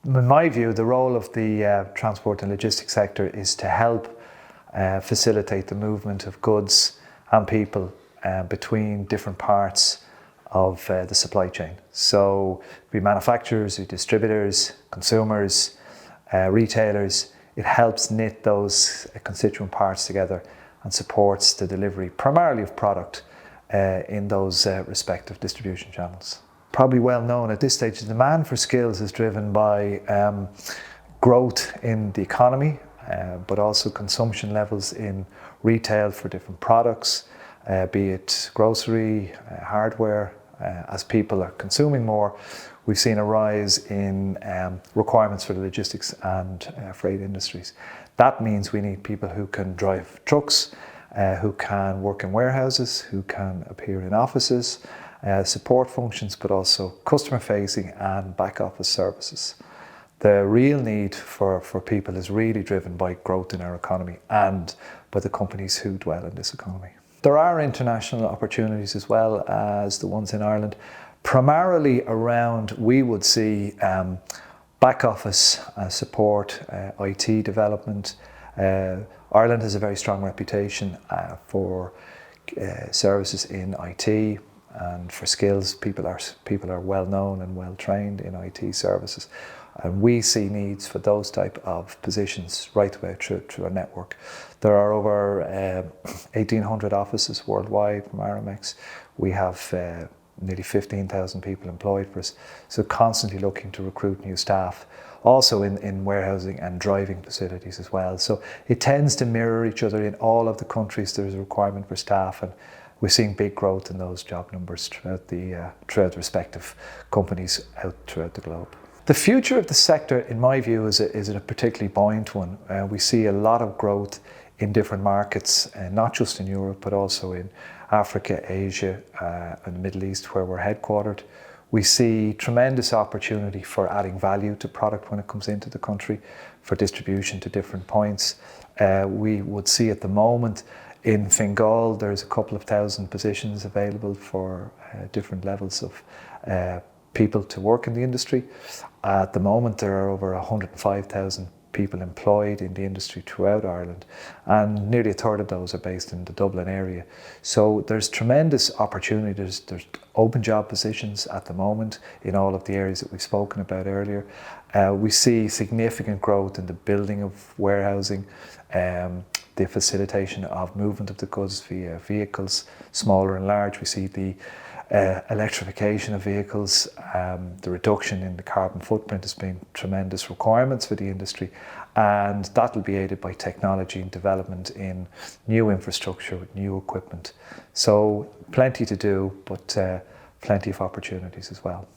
In my view, the role of the transport and logistics sector is to help facilitate the movement of goods and people between different parts of the supply chain. So we manufacturers, we distributors, consumers, retailers. It helps knit those constituent parts together and supports the delivery primarily of product in those respective distribution channels. Probably well known at this stage, the demand for skills is driven by growth in the economy, but also consumption levels in retail for different products, be it grocery, hardware. As people are consuming more, we've seen a rise in requirements for the logistics and freight industries. That means we need people who can drive trucks, who can work in warehouses, who can appear in offices, support functions, but also customer facing and back office services. The real need for people is really driven by growth in our economy and by the companies who dwell in this economy. There are international opportunities as well as the ones in Ireland, primarily around, we would see back office support, IT development. Ireland has a very strong reputation for services in IT and for skills. People are well known and well trained in IT services. And we see needs for those type of positions right the way through our network. There are over 1,800 offices worldwide from Aramex. We have nearly 15,000 people employed for us, so constantly looking to recruit new staff, also in warehousing and driving facilities as well. So it tends to mirror each other in all of the countries. There's a requirement for staff, and we're seeing big growth in those job numbers throughout the respective companies out throughout the globe. The future of the sector, in my view, is a particularly buoyant one. We see a lot of growth in different markets, not just in Europe, but also in Africa, Asia, and the Middle East, where we're headquartered. We see tremendous opportunity for adding value to product when it comes into the country, for distribution to different points. We would see at the moment in Fingal, there's a couple of thousand positions available for different levels of people to work in the industry. At the moment, there are over 105,000 people employed in the industry throughout Ireland, and nearly a third of those are based in the Dublin area. So there's tremendous opportunity. There's open job positions at the moment in all of the areas that we've spoken about earlier. We see significant growth in the building of warehousing, the facilitation of movement of the goods via vehicles, smaller and large. We see the electrification of vehicles, the reduction in the carbon footprint has been tremendous requirements for the industry, and that will be aided by technology and development in new infrastructure with new equipment. So plenty to do, but plenty of opportunities as well.